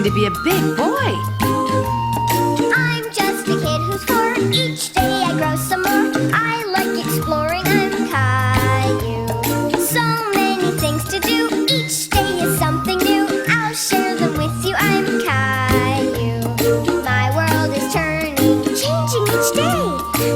to be a big boy. I'm just a kid who's 4. Each day I grow some more. I like exploring. I'm Caillou. So many things to do. Each day is something new. I'll share them with you. I'm Caillou. My world is turning, changing each day.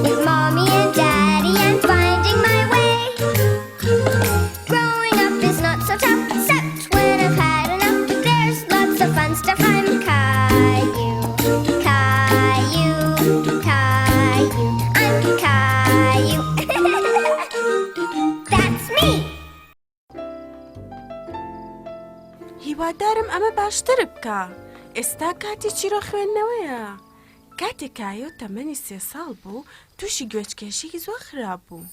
With mommy and daddy, I'm finding my way. Growing up is not so tough, except when I've had enough. There's lots of fun stuff. I'm Caillou, Caillou, Caillou. I'm Caillou. That's me. هیوادارم ئەمە باشتر بکە. ئێستا کاتی چیرۆ خوێندنەوەیە. کاتێک کایۆ تەمەنی 3 ساڵ بوو، تووشی گوێچکێشێکی زۆر خراپ بوو.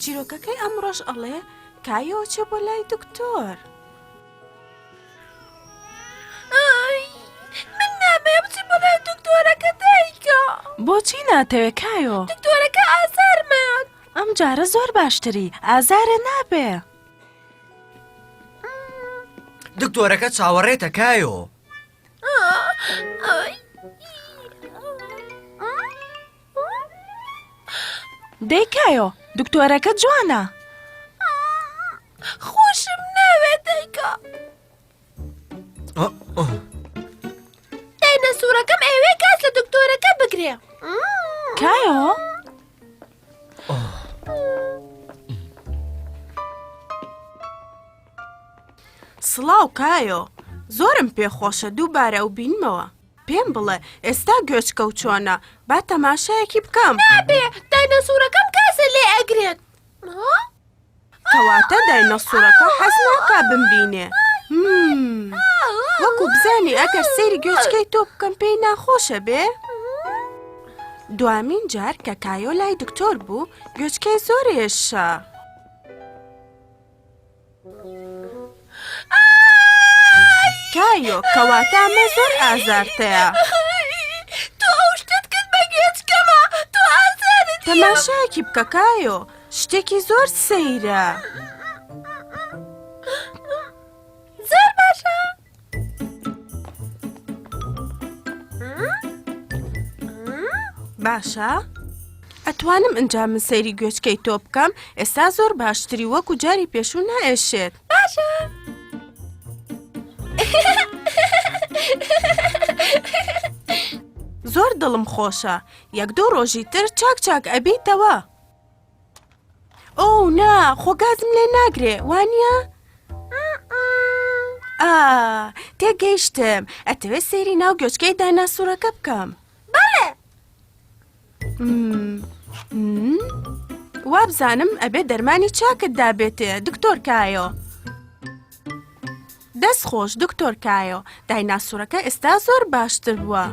چیرۆکەکەی ئەمڕۆژ ئەڵێ کایۆ چێ بۆ لای دکتۆر. من نامەیە بچی بۆ لای دکتۆرەکە دایکە. بۆچی ناتەوێت کایۆ؟ دکتۆرەکە ئازارمەیان. ئەم جارە زۆر باشتری، ئازارە نابێ. دکتۆرەکە چاوەڕێتە کایۆ. دەی کایۆ، دکتۆرەکە جوانە. خۆشم ناوێت دایکە. داینەسوورەکەم ئەوەیە کات لە دکتۆرەکە بگرێ. کایۆ؟ سڵاو کایۆ، زۆرم پێخۆشە دووبارە ئەو بینمەوە. پێم بڵێ ئێستا گوێچکە و چۆنە، با تەماشایەکی بکەم. نابێ، داینەسوورەکەم کاسە لێ ئەگرێت. کەواتە داینەسوورەکە حەز ناکا بمبینێ. وەکو بزانی ئەگەر سەیری گوێچکەی تۆ بکەم پێی ناخۆشە بێ؟ دوامین جار کە کایۆ لای دکتۆر بوو، گوێچکەی زۆر هێشە. کایۆ، کەواتە ئەمە زۆر ئازارتەیە. تۆ ئەو شتت کرد بە گوێچکەمە، تۆ ئازارت. تەماشایەکی بکە کایۆ، شتێکی زۆر سەیرە. زۆر باشە. باشە؟ ئەتوانم ئەنجا من سەیری گوێچکەی تۆ بکەم، ئێستا زۆر باشتری وەکو جاری پێشوو نائێشێت. باشە. زۆر دڵم خۆشە، 1-2 ڕۆژی تر چاک چاک ئەبیتەوە. ئەو نا، خۆگازم لێ ناگرێ، وانییە؟ تێگەیشتم، ئەتەوێت سەیری ناو گوێچکەی دایناسوورەکە بکەم. بەڵێ. وا بزانم ئەبێ دەرمانی چاکت دابێتێ، دکتۆر کایۆ. دەست خۆش دکتۆر کایۆ، دایناسوورەکە ئێستا زۆر باشتر بووە.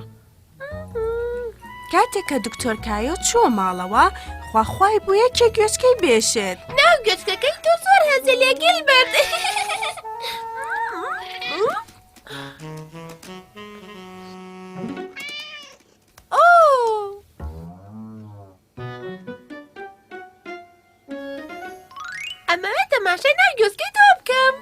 کاتێک کە دکتۆر کایۆ چووە ماڵەوە، خواخوای بوو یەکێ گوێچکەی بێشێت. ناو گوێچکەکەی تۆ زۆر هەزی لێ گیلبەرت. ئەمەوێت تەماشای ناو گوێچکەی تۆ بکەم.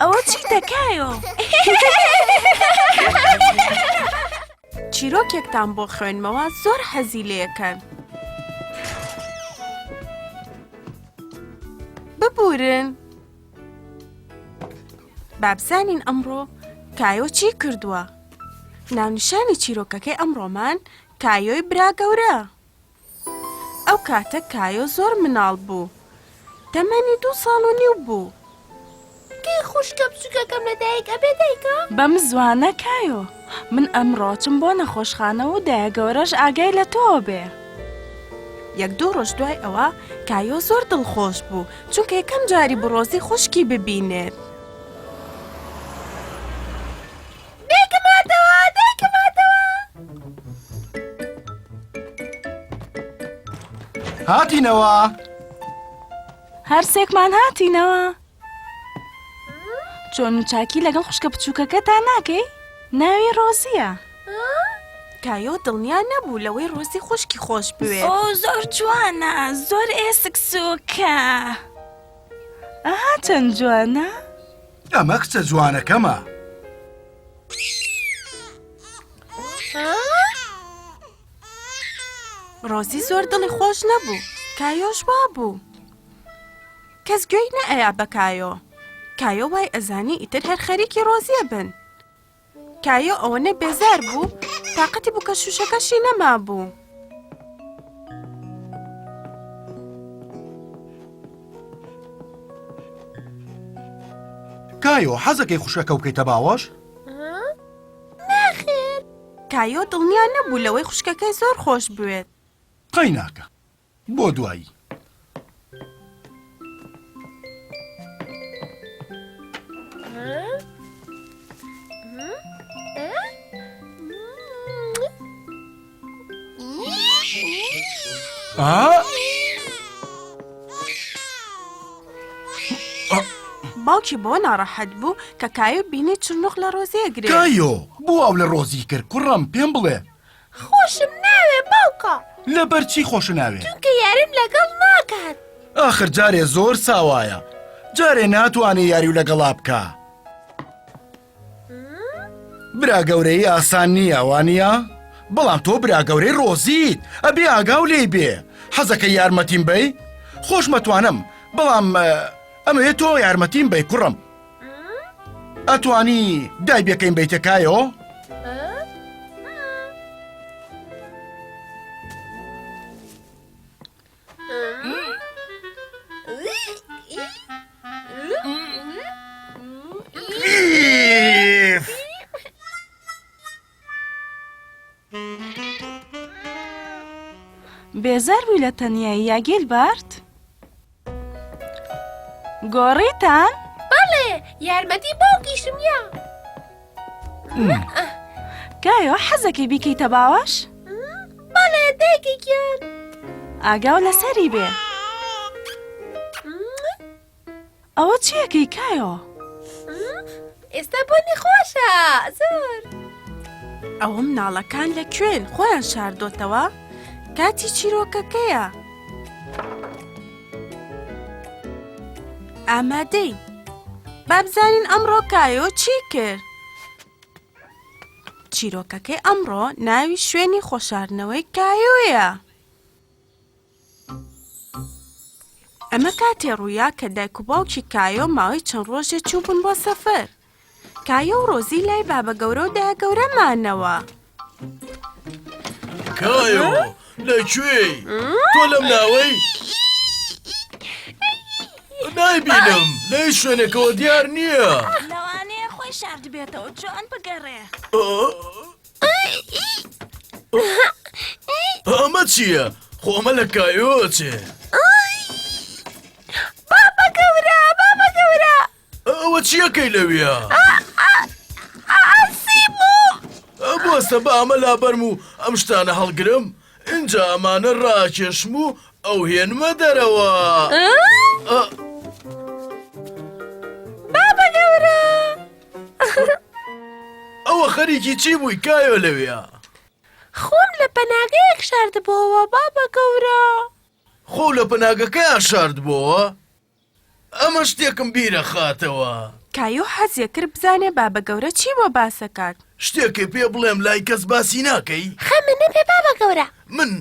ئەوە چی دەکایۆ؟ چیرۆکێکتان بۆ خوێنمەوە زۆر حەزی لێەکەن. ببورن. بابزانین ئەمڕۆ کایۆ چی کردووە؟ ناونیشانی چیرۆکەکەی ئەمڕۆمان کایۆی برا گەورە. ئەو کاتە کایۆ زۆر مناڵ بوو. تەمەنی 2 ساڵ و نیو بوو. کەی خوشکە بچووکەکەم لە دایک ئەبێ دایکە؟ بەم زوانە کایۆ، من ئەمڕۆ چم بۆ نەخۆشخانەوە و دایە گەورەش ئاگای لە تۆ بێ. 1-2 ڕۆژ دوای ئەوە کایۆ زۆر دڵخۆش بوو، چونکە یەکەم جاری بڕۆزی خوشکی ببینێت. دایکەماتەوە، دایکەماتەوە! هاتینەوە! هەرسێکمان هاتینەوە. چۆن و چاکی لەگەڵ خوشکە بچووکەکەتان ناکەی؟ ناوی ڕۆزیە. کایۆ دڵنیا نەبوو لەوەی ڕۆزی خوشکی خۆش بوێت. ئۆ زۆر جوانە، زۆر ئێسک سووکە. ئەها چەند جوانە. ئەمە کچە جوانەکەمە. ڕۆزی زۆر دڵی خۆش نەبوو. کایۆش وا بوو. کەس گوێی نەئەیا بە کایۆ. کایۆ وای ئەزانی ئیتر هەر خەریکی ڕۆزیە بن. کایۆ ئەوەنە بێزار بوو تاقەتی بوو کە شوشەکەشی نەما بوو. کایۆ حەزەکەی خوشەکە بکەیتە باوەش؟ نەخێر. کایۆ دڵنیا نەبوو لەوەی خوشکەکەی زۆر خۆش بوێت. قەی ناکە. بۆ دوایی. باوکی بۆ ناڕەحەت بوو کە کایۆ بینی چرنۆخ لە ڕۆزی ئەگرێت. کایۆ بۆ ئەو لە ڕۆزی کرد کوڕم پێم بڵێ. خۆشم ناوێ باوکە. لەبەرچی خۆش ناوێ؟ چونکە یاریم لەگەڵ ناکات. ئاخر جارێ زۆر ساوایە. جارێ ناتوانێ یاری و لەگەڵا بکە. برا گەورەی ئاسان نییە وانە؟ بەڵام تۆ برا گەورەی ڕۆزیت ئەبێ ئاگاو لێی بێ. حەزەکە یارمەتیم بەی؟ خۆش مەتوانم بەڵام ئەمەوێت تۆ یارمەتیم بەی کوڕم. ئەتوانی دای بێکەین بیتە کایۆ؟ بێزار بووی لە تەنیایی یاگیل بارد؟ گۆڕیتان؟ بەڵێ یارمەتی باوکیشم یا. کایۆ حەزەکەی بیکەیتە باوەش؟ بەڵێ دایکێکیان. ئاگاو لەسەری بێ. ئەوە چیەکەی کایۆ؟ ئێستا بۆنی خۆشە زۆر. ئەوە مناڵەکان لەکوێن خۆیان شاردۆتەوە؟ کاتی چیرۆکەکەیە. ئامادەی با بزانین ئەمڕۆ کایۆ چی کرد؟ چیرۆکەکەی ئەمڕۆ ناوی شوێنی خۆشاردنەوەی کایۆیە. ئەمە کاتێ ڕوویا کە دایک و باوکی کایۆ ماوەی چەند ڕۆژێ چوو بوون بۆ سەفەر. کایۆ و ڕۆزی لای بابە گەورە و دایە گەورەمانەوە. کایۆ لەکوێی؟ تۆ لەم ناوەی؟ نایبینم لای شوێنێکەوە دیار نییە. لەوانەیە خۆی شارد بێتەوە چۆن بگەڕێ. ئەمە چییە؟ خۆ ئەمە لە کایۆ چێ؟ بابە گەورە بابە گەورە. ئەوە چیەکەی لەویە؟ ئاسی بوو. بۆستە بە ئەمە لابەرم و ئەم شتانە هەڵگرم اینجا ئەمانە ڕاکێشم و ئەو هێنمە دەرەوە. بابە گەورە. ئەوە خەریکی چی بووی کایۆ لەویە؟ خۆم لە پەناگەیەک شاردبەوە بابە گەورە. خۆ لە پەناگەکەیان شاردبووە؟ ئەمە شتێکم بیرە خاتەوە. کایۆ حەزیە کرد بزانێ بابە گەورە چی بۆ باسەکات. شتێکی پێ بڵێم لای کەس باسی ناکەی؟ خەمە نەبێ بابە گەورە. من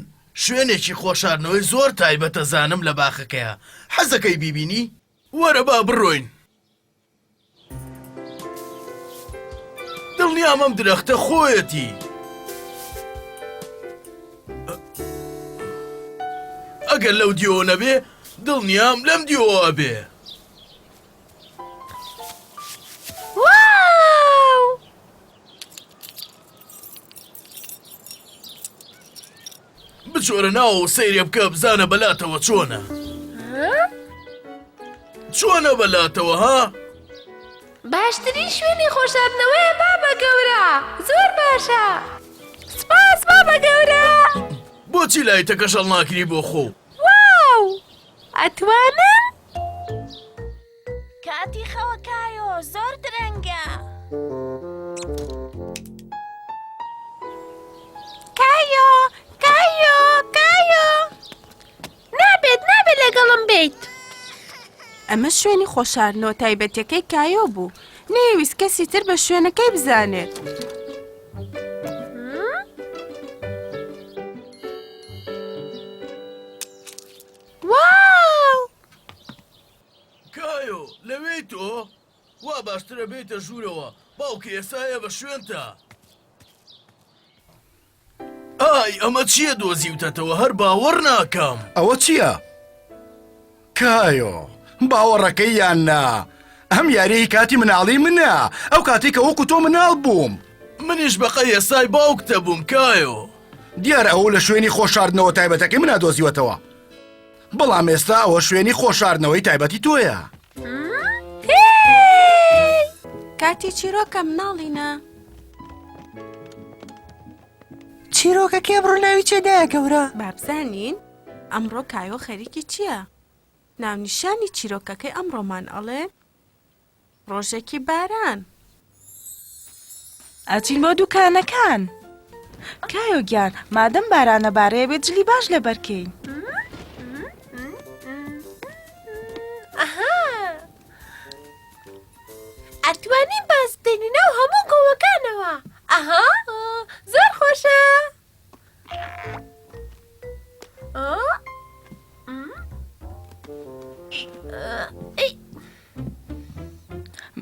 شوێنێکی خۆشاردنەوەی زۆر تایبەتە زانم لە باخەکەیە. حەزەکەی بیبینی؟ وەرە با بڕۆین. دڵنیام ئەم درەختە خۆیەتی. ئەگەر لەو دیۆ نەبێ دڵنیام لەم دیۆوە بێ. واو! بچۆرە ناوە و سەیرێ بکە بزانە بەلاتەوە چۆنە. چۆنە بەلاتەوە ها؟ باشترین شوێنی خۆشاردنەوەیە بابە گەورە. زۆر باشە. سپاس بابە گەورە. بۆچی لای تەکەشەڵ ناکری بۆ خۆ؟ واو! ئەتوانم؟ کاتی خەوەکایۆ زۆر درەنگە. کایۆ کایۆ کایۆ نابێت لەگەڵم بیت. ئەمە شوێنی خۆشاردنەوە تایبەتیەکەی کایۆ بوو. نەیویست کەسی تر بە شوێنەکەی بزانێت. واو! کایۆ لەوێی تۆ وا باشترە بێتە ژوورەوە باوکە ئێسایە بە شوێنتە. ئای ئەمە چییە دۆزیوتەتەوە هەر باوەڕ ناکەم. ئەوە چییە؟ کایۆ باوەڕەکەی یان نا؟ ئەم یاریەی کاتی مناڵی منە، ئەو کاتێک کە وەکو تۆ مناڵ بووم. منیش بەقەی ئێسای باوکتە بووم کایۆ. دیارە ئەو لە شوێنی خۆشاردنەوە تایبەتەکەی منە دۆزیوەتەوە. بەڵام ئێستا ئەوە شوێنی خۆشاردنەوەی تایبەتی تۆیە. کاتی چیرۆکە مناڵینە. چیرۆکەکە ئەمڕۆ ناوی چێدایە گەورە؟ بابزانین ئەمڕۆ کایۆ خەریکی چییە؟ ناونیشانی چیرۆکەکەی ئەمڕۆمان ئەڵێ ڕۆژێکی باران. ئەچین بۆ دوکانەکان. کایۆ گیان مادەم بارانە بارەیە بێت جلی باش لەبەرکەین. ئەتوانین باز بێنینە و هەموو گۆوەکانەوە. ئەها زۆر خۆشە.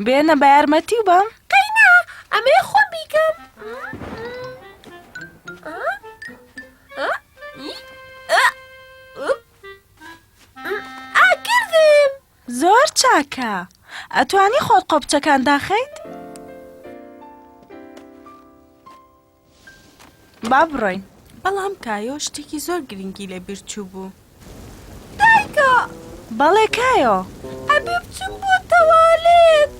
بێنە بە یارمەتی و بەم. قەینا ئەمەیە خۆم بیکەم. ئاکردم. زۆر چاکە. ئەتوانی خۆت قۆپچەکان داخەیت؟ با بڕۆین. بەڵام کایۆ شتێکی زۆر گرنگی لە بیرچوو بوو. دایکە بەڵێ کایۆ. ئەبێ بچم بۆ تەوالێت.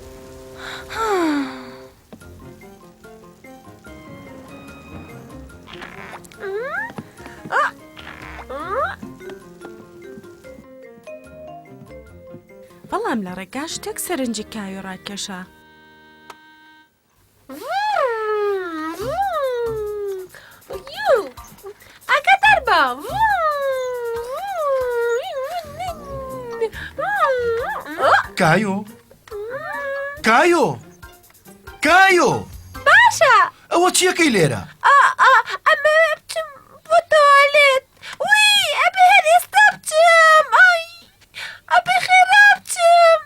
بەڵام لە ڕێگا شتێک سەرنجی کایۆ ڕاکێشا. ئەکە دەربە. کایۆ کایۆ کایۆ باشە. ئەوە چیەکەی لێرە؟ ئەمە بچم بۆ تەوالێت. وی ئەبێ هەر ئێستا بچم. ئای ئەبێ خێرا بچم.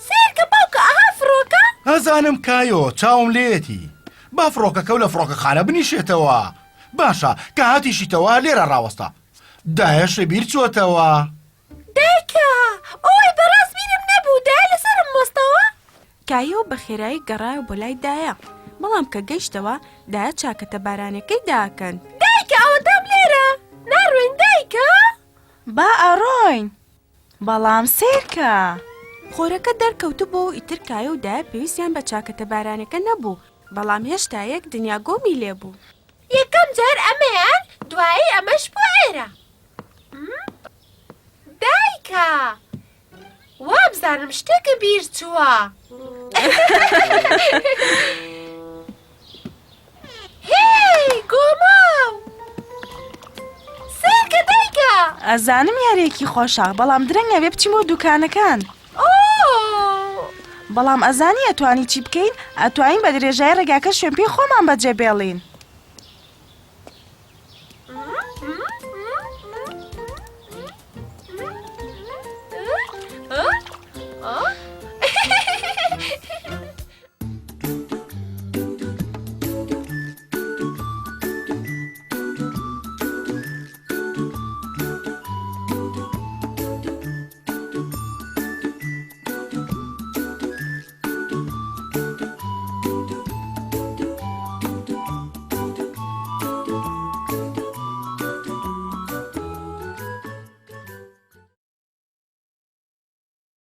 سێرکە باوکە ئەها فڕۆکە. ئەزانم کایۆ چاوم لێتی. با فڕۆکەکە و لە فڕۆکەخانە بنیشێتەوە. باشە کە هاتیشیتەوە لێرە ڕاوەستا. دایەشە بیر چۆتەوە. دایکە ئەوەی بەڕاست بیرم نەبوو. دای لەسەرم مۆستەوە. کایۆ بە خێرایی گەڕایە بۆ لای دایە. بەڵام کە گەیشتەوە دایە چاکەتە بارانەکەی داکەن. دایکە ئەوەتەم لێرە. ناڕوێن دایکە. با ئەڕۆین. بەڵام سێرکە. خۆرەکە دەرکەوتو بۆ ئیتر کایۆ و دایە پێویستیان بە چاکەتە بارانەکە نەبوو. بەڵام هێشتا یەک دنیا گۆمی لێبوو. یەکەم جار ئەمەیان دوایی ئەمەش بۆ ئێرە. دایکە وابزانم شتێکە بیر چووە. هی گۆماو سێرکە دایکە. ئەزانم یارێکی خۆشە بەڵام درەنگە بێ بچین بۆ دوکانەکان. بەڵام ئەزانی ئەتوانی چی بکەین؟ ئەتوانین بە درێژایی ڕێگاکە شوێن پێی خۆمان بەجێبێڵین.